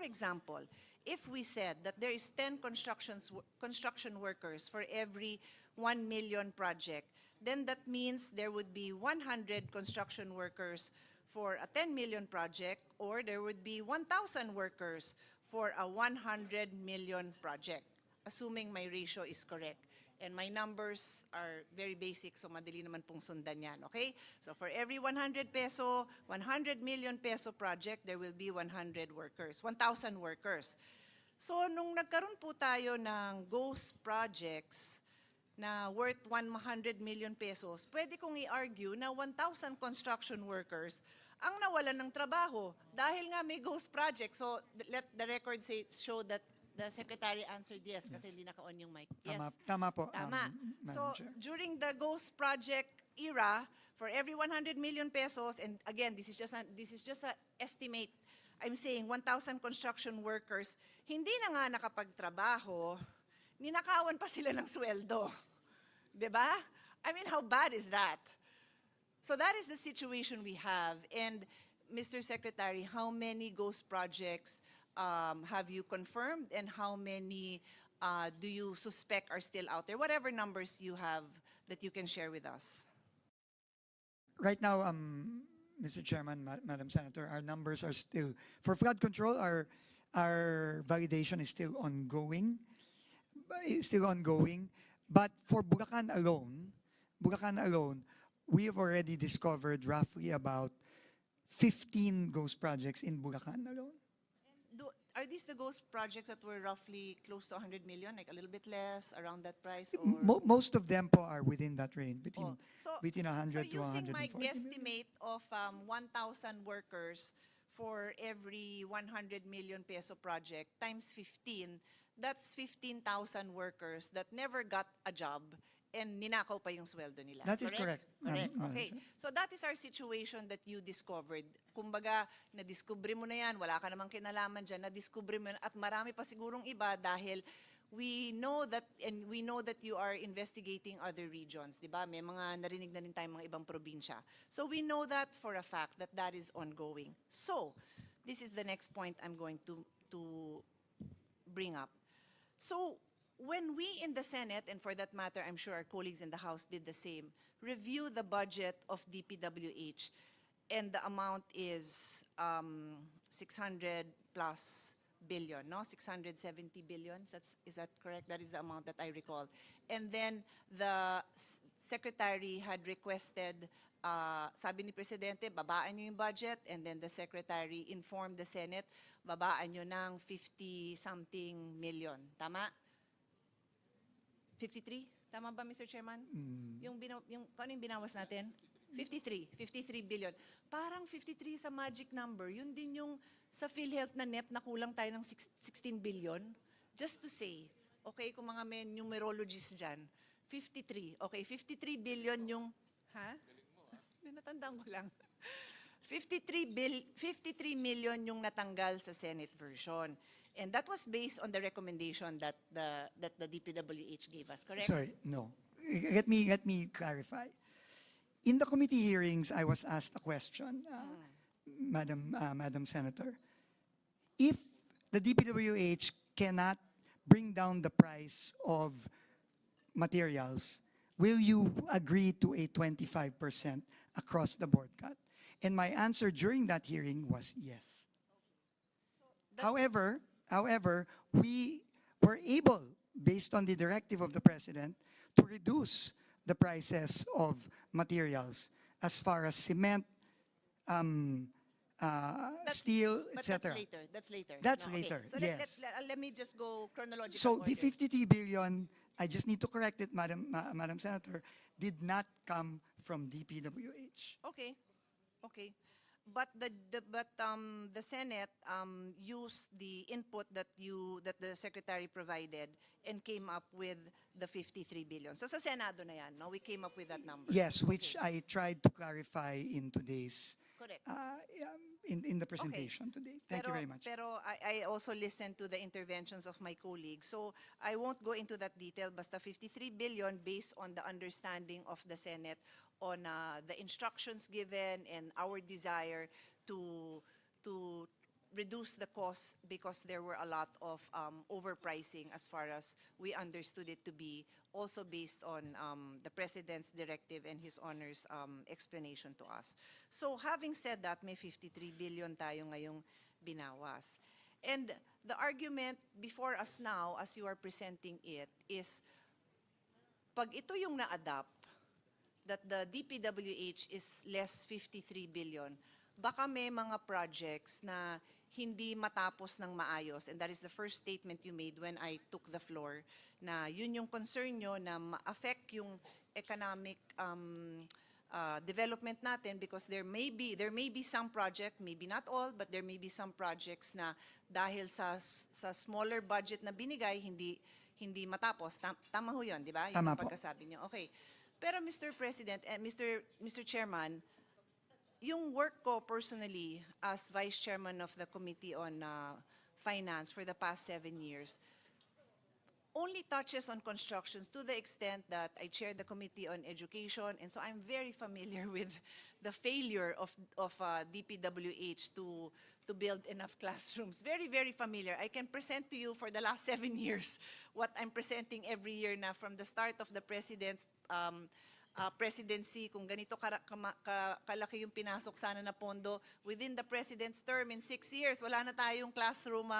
example, if we said that there is 10 construction workers for every 1 million project, then that means there would be 100 construction workers for a 10 million project, or there would be 1,000 workers for a 100 million project, assuming my ratio is correct. And my numbers are very basic, so madali naman pong sundan yan, okay? So for every 100 peso, 100 million peso project, there will be 100 workers, 1,000 workers. So nung nagkaroon po tayo ng ghost projects na worth 100 million pesos, pwede kong i-argue na 1,000 construction workers ang nawalan ng trabaho dahil nga may ghost project. So let the record show that the Secretary answered yes, kasi hindi naka-on yung mic. Yes. Tama po, Tama. Madam So Chair. during the ghost project era, for every 100 million pesos, and again, this is just a estimate, I'm saying 1,000 construction workers, hindi na nga nakapagtrabaho, ninakawan pa sila ng sweldo. Diba? I mean, how bad is that? So that is the situation we have. And Mr. Secretary, how many ghost projects have you confirmed, and how many do you suspect are still out there? Whatever numbers you have that you can share with us. Right now, Mr. Chairman, Madam Senator, our numbers are still, for flood control, our validation is still ongoing. But for Bulacan alone, we have already discovered roughly about 15 ghost projects in Bulacan alone. Are these the ghost projects that were roughly close to 100 million, like a little bit less, around that price? Or? Most of them po are within that range, between 100 so to 140 using my million. guesstimate of 1,000 workers for every 100 million peso project times 15, that's 15,000 workers that never got a job and ninakaw pa yung sweldo nila. That is correct. Correct. Madam Okay. Chair. So that is our situation that you discovered. Kumbaga, nadiskubre mo na yan, wala ka namang kinalaman dyan, nadiskubre mo yan, at marami pa sigurong iba dahil we know that you are investigating other regions, di ba? May mga narinig na rin tayong mga ibang probinsya. So we know that for a fact that that is ongoing. So, this is the next point I'm going to bring up. So, when we in the Senate, and for that matter, I'm sure our colleagues in the House did the same, review the budget of DPWH, and the amount is 600 plus billion, no? 670 billion, is that correct? That is the amount that I recall. And then the Secretary had requested, sabi ni Presidente, babaan nyo yung budget, and then the Secretary informed the Senate, babaan nyo ng 50-something million. Tama? 53? Tama ba, Mr. Chairman? Yung paano yung binawas natin? 53 billion. Parang 53 sa magic number. Yun din yung sa PhilHealth na NEP na kulang tayo ng 16 billion. Just to say, okay, kung mga may numerologists dyan, 53. Okay, 53 billion yung, ha? Natandaan ko lang. 53 million yung natanggal sa Senate version. And that was based on the recommendation that the DPWH gave us, correct? Sorry, no. Let me clarify. In the committee hearings, I was asked a question, Madam Senator. If the DPWH cannot bring down the price of materials, will you agree to a 25% across the board cut? And my answer during that hearing was yes. However, we were able, based on the directive of the President, to reduce the prices of materials as far as cement, steel, etc. That's later. That's No, okay. later, So yes. let me just go chronological So order. the 53 billion, I just need to correct it, Madam Senator, did not come from DPWH. Okay. But the Senate used the input that the Secretary provided and came up with the 53 billion. So sa Senado na yan, no? We came up with that number. Yes, which I tried to clarify in today's, Correct. in the presentation today. Thank you very much. Pero I also listened to the interventions of my colleagues. So I won't go into that detail. Basta 53 billion based on the understanding of the Senate on the instructions given and our desire to reduce the cost because there were a lot of overpricing as far as we understood it to be, also based on the President's directive and His Honor's explanation to us. So having said that, may 53 billion tayo ngayong binawas. And the argument before us now, as you are presenting it, is pag ito yung na-adapt, that the DPWH is less 53 billion, baka may mga projects na hindi matapos ng maayos. And that is the first statement you made when I took the floor, na yun yung concern nyo na ma-affect yung economic development natin, because there may be some project, maybe not all, but there may be some projects na dahil sa smaller budget na binigay, hindi matapos. Tama ho yun, di ba? Yung Tama po. pagkasabi nyo. Okay. Pero Mr. President, Mr. Chairman, yung work ko personally as Vice Chairman of the Committee on Finance for the past 7 years only touches on constructions to the extent that I chair the Committee on Education, and so I'm very familiar with the failure of DPWH to build enough classrooms. Very, very familiar. I can present to you for the last 7 years what I'm presenting every year na from the start of the President's presidency, kung ganito kalaki yung pinasok sana na pondo within the President's term in 6 years, wala na tayong classroom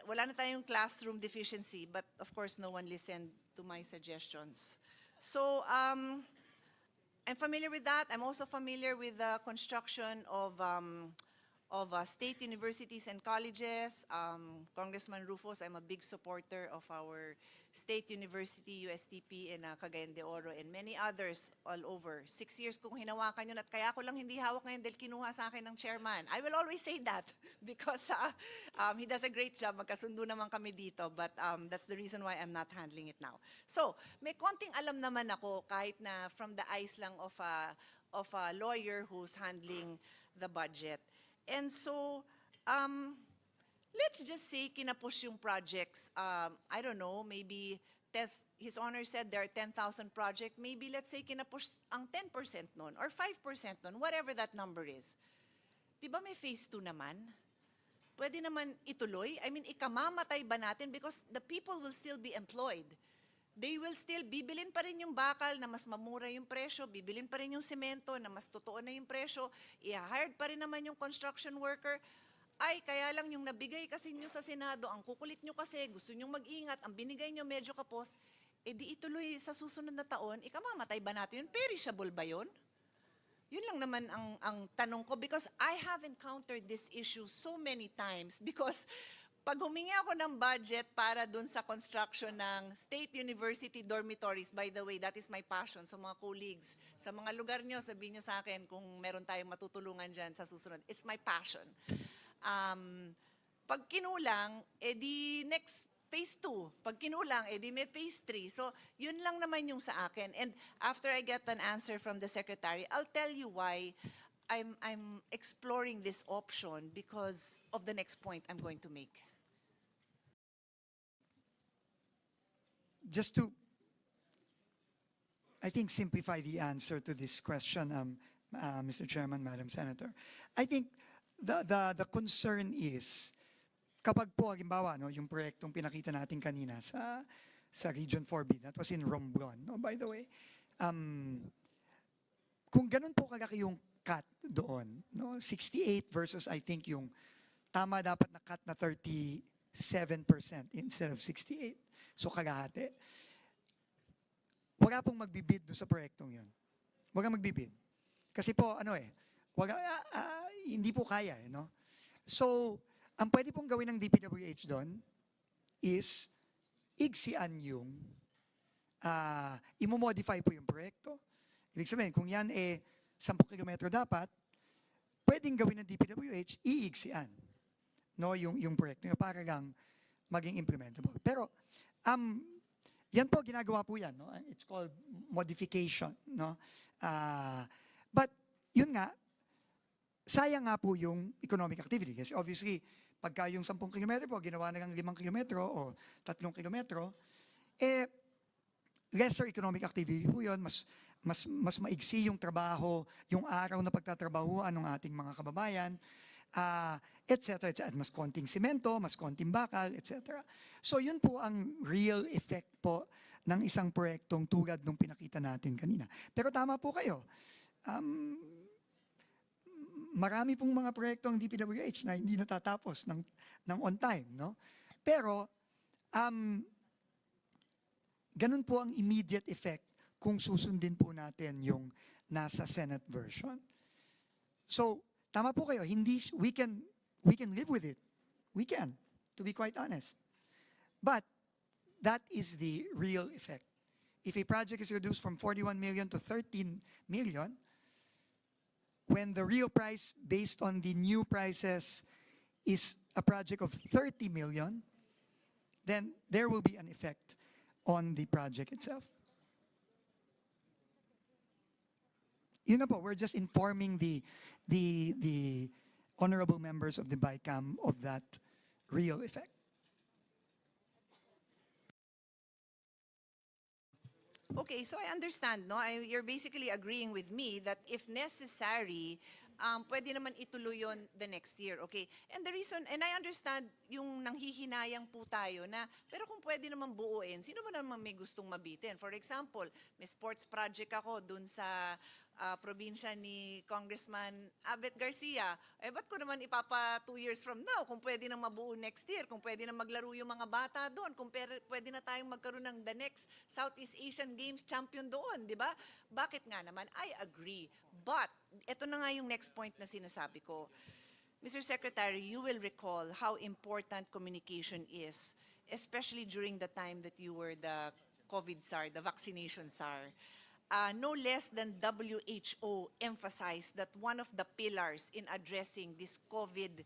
wala na tayong classroom deficiency, but of course no one listened to my suggestions. So I'm familiar with that. I'm also familiar with the construction of state universities and colleges. Congressman Rufus, I'm a big supporter of our state university, USTP, and Cagayan de Oro, and many others all over. 6 years kong hinawakan yun, at kaya ko lang hindi hawak ngayon dahil kinuha sa akin ng chairman. I will always say that because he does a great job. Magkasundo naman kami dito, but that's the reason why I'm not handling it now. So, may konting alam naman ako, kahit na from the eyes lang of a lawyer who's handling the budget. And so, let's just say kinapush yung projects. I don't know, maybe His Honor said there are 10,000 projects. Maybe let's say kinapush ang 10% nun or 5% nun, whatever that number is. Diba may phase 2 naman? Pwede naman ituloy? I mean, ikamamatay ba natin? Because the people will still be employed. They will still, bibilin pa rin yung bakal na mas mamura yung presyo, bibilin pa rin yung semento na mas totoo na yung presyo, i-hired pa rin naman yung construction worker. Ay, kaya lang yung nabigay kasi nyo sa Senado, ang kukulit nyo kasi, gusto nyo mag-ingat, ang binigay nyo medyo kapos, di ituloy sa susunod na taon, ikamamatay ba natin yun? Perishable ba yun? Yun lang naman ang tanong ko, because I have encountered this issue so many times, because pag humingi ako ng budget para dun sa construction ng State University dormitories, by the way, that is my passion, sa mga colleagues, sa mga lugar nyo, sabihin nyo sa akin kung meron tayong matutulungan dyan sa susunod. It's my passion. Pag kinulang, di next phase 2. Pag kinulang, di may phase 3. So, yun lang naman yung sa akin. And after I get an answer from the Secretary, I'll tell you why I'm exploring this option because of the next point I'm going to make. Just to, I think, simplify the answer to this question, Mr. Chairman, Madam Senator. I think the concern is, kapag po, halimbawa, no, yung proyektong pinakita natin kanina sa Region 4B, that was in Romblon, no, by the way, kung ganun po kalaki yung cut doon, no, 68 versus I think yung tama dapat na cut na 37% instead of 68. So kalahati. Wala pong magbibid doon sa proyektong yun. Wala magbibid. Kasi po, hindi po kaya, no? So, ang pwede pong gawin ng DPWH doon is igsian yung, imomodify po yung proyekto. Ibig sabihin, kung yan 10 kilometro dapat, pwedeng gawin ng DPWH, iigsian, no, yung proyekto nyo para lang maging implementable. Pero, yan po, ginagawa po yan, no? It's called modification, no? But, yun nga, sayang nga po yung economic activity. Kasi obviously, pagka yung 10 kilometro po, ginawa na lang 5 kilometro o 3 kilometro, lesser economic activity po yun, mas maigsi yung trabaho, yung araw na pagtatrabahuan ng ating mga kababayan, etc. At mas konting simento, mas konting bakal, etc. So yun po ang real effect po ng isang proyektong tulad nung pinakita natin kanina. Pero tama po kayo. Marami pong mga proyektong DPWH na hindi natatapos ng on time, no? Pero ganun po ang immediate effect kung susundin po natin yung nasa Senate version. So, tama po kayo, we can live with it. We can, to be quite honest. But that is the real effect. If a project is reduced from 41 million to 13 million, when the real price based on the new prices is a project of 30 million, then there will be an effect on the project itself. Yun na po, we're just informing the honorable members of the BICAM of that real effect. Okay, so I understand, no? You're basically agreeing with me that if necessary, pwede naman ituloy yon the next year, okay? And the reason, and I understand yung nanghihinayang po tayo na, pero kung pwede naman buuin, sino ba naman may gustong mabitin? For example, may sports project ako dun sa probinsya ni Congressman Abet Garcia. Eh, ba't ko naman ipapa 2 years from now kung pwede nang mabuo next year, kung pwede nang maglaro yung mga bata doon, kung pwede na tayong magkaroon ng the next Southeast Asian Games champion doon, di ba? Bakit nga naman? I agree. But, ito na nga yung next point na sinasabi ko. Mr. Secretary, you will recall how important communication is, especially during the time that you were the COVID SAR, the vaccination SAR. No less than WHO emphasized that one of the pillars in addressing this COVID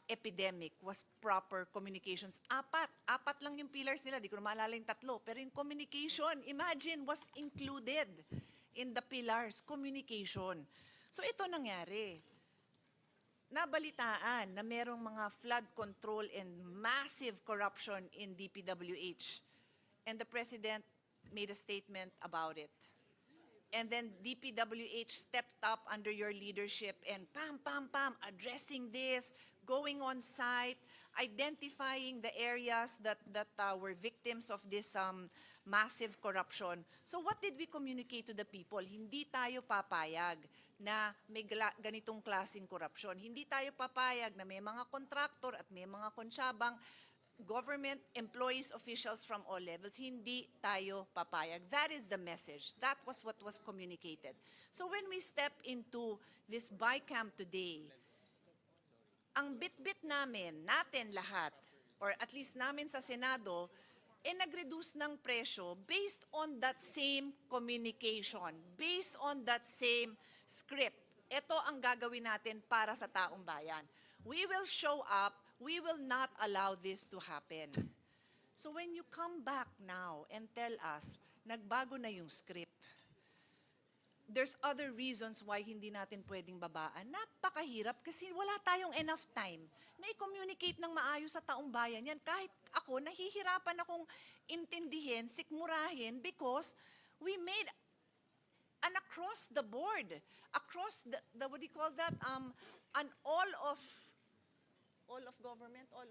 epidemic was proper communications. Apat lang yung pillars nila, di ko na maalala yung tatlo. Pero yung communication, imagine, was included in the pillars, communication. So ito nangyari. Nabalitaan na merong mga flood control and massive corruption in DPWH. And the President made a statement about it. And then DPWH stepped up under your leadership and addressing this, going on site, identifying the areas that were victims of this massive corruption. So what did we communicate to the people? Hindi tayo papayag na may ganitong klaseng korupsyon. Hindi tayo papayag na may mga kontraktor at may mga konsyabang government employees, officials from all levels, hindi tayo papayag. That is the message. That was what was communicated. So when we step into this BICAM today, ang bit-bit natin lahat, or at least namin sa Senado, nag-reduce ng presyo based on that same communication, based on that same script. Ito ang gagawin natin para sa taong bayan. We will show up. We will not allow this to happen. So when you come back now and tell us, nagbago na yung script, there's other reasons why hindi natin pwedeng babaan. Napakahirap kasi wala tayong enough time na i-communicate ng maayos sa taong bayan yan. Kahit ako, nahihirapan akong intindihin, sikmurahin because we made an across the board, across the what do you call that? An all of government, all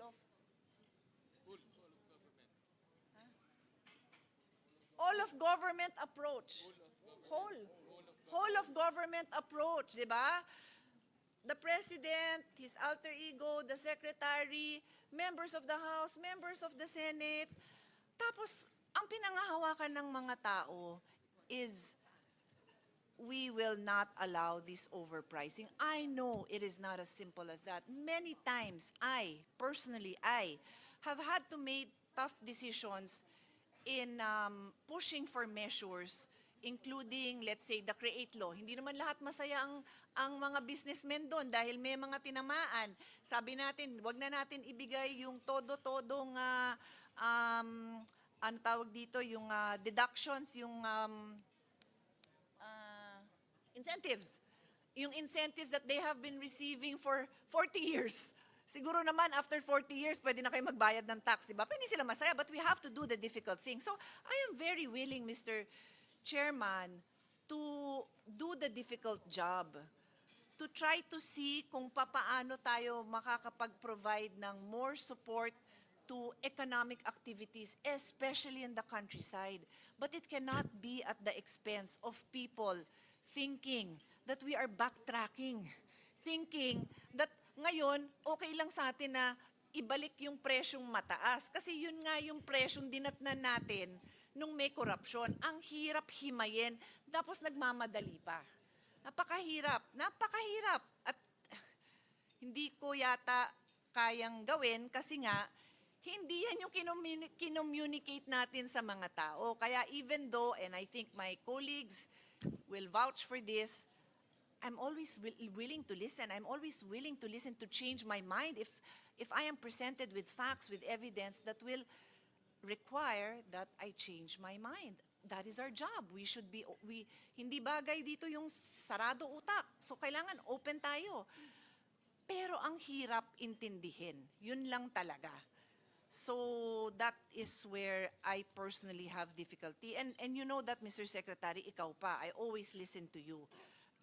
of government approach. Whole of government approach, di ba? The President, his alter ego, the Secretary, members of the House, members of the Senate. Tapos, ang pinangahawakan ng mga tao is we will not allow this overpricing. I know it is not as simple as that. Many times, personally, I have had to make tough decisions in pushing for measures, including, let's say, the CREATE law. Hindi naman lahat masaya ang mga businessmen doon dahil may mga tinamaan. Sabi natin, wag na natin ibigay yung todo-todong, ano tawag dito, yung deductions, yung incentives. Yung incentives that they have been receiving for 40 years. Siguro naman, after 40 years, pwede na kayo magbayad ng tax, di ba? Pwede sila masaya, but we have to do the difficult thing. So, I am very willing, Mr. Chairman, to do the difficult job. to try to see kung papaano tayo makakapag-provide ng more support to economic activities, especially in the countryside. But it cannot be at the expense of people thinking that we are backtracking, thinking that ngayon, okay lang sa atin na ibalik yung presyong mataas. Kasi yun nga yung presyong dinatnan natin nung may korupsyon. Ang hirap himayin, tapos nagmamadali pa. Napakahirap, napakahirap. At hindi ko yata kayang gawin kasi nga, hindi yan yung kinommunicate natin sa mga tao. Kaya even though, and I think my colleagues will vouch for this, I'm always willing to listen. I'm always willing to listen to change my mind if I am presented with facts, with evidence that will require that I change my mind. That is our job. Hindi bagay dito yung sarado utak. So kailangan open tayo. Pero ang hirap intindihin. Yun lang talaga. So that is where I personally have difficulty. And you know that, Mr. Secretary, ikaw pa, I always listen to you.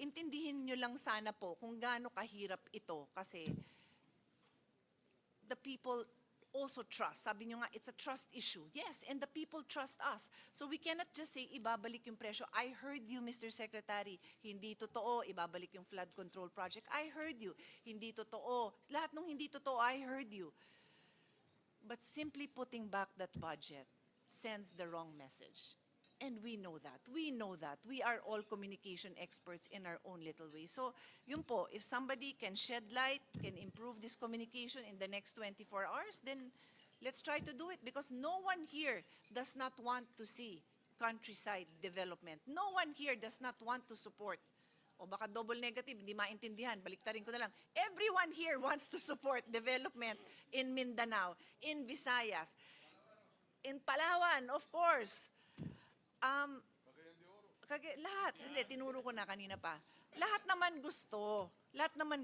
Intindihin nyo lang sana po kung gaano kahirap ito kasi the people also trust. Sabi nyo nga, it's a trust issue. Yes, and the people trust us. So we cannot just say, ibabalik yung presyo. I heard you, Mr. Secretary. Hindi totoo, ibabalik yung flood control project. I heard you. Hindi totoo. Lahat ng hindi totoo, I heard you. But simply putting back that budget sends the wrong message. And we know that. We know that. We are all communication experts in our own little way. So, yun po, if somebody can shed light, can improve this communication in the next 24 hours, then let's try to do it because no one here does not want to see countryside development. No one here does not want to support. O baka double negative, hindi maintindihan, baliktarin ko na lang. Everyone here wants to support development in Mindanao, in Visayas, in Palawan, of course. Lahat, hindi, tinuro ko na kanina pa. Lahat naman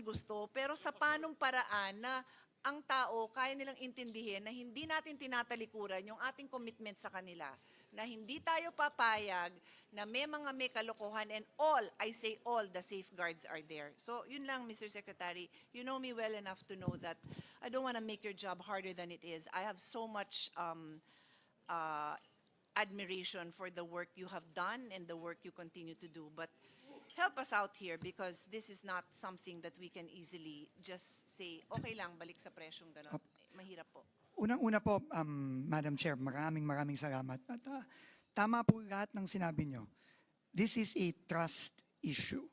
gusto, pero sa panong paraan na ang tao kaya nilang intindihin na hindi natin tinatalikuran yung ating commitment sa kanila, na hindi tayo papayag na may kalokohan and all, I say all, the safeguards are there. So yun lang, Mr. Secretary, you know me well enough to know that I don't want to make your job harder than it is. I have so much admiration for the work you have done and the work you continue to do. But help us out here because this is not something that we can easily just say, okay lang, balik sa presyong gano'n. Mahirap po. Unang-una po, Madam Chair, maraming salamat. At tama po lahat ng sinabi nyo. This is a trust issue.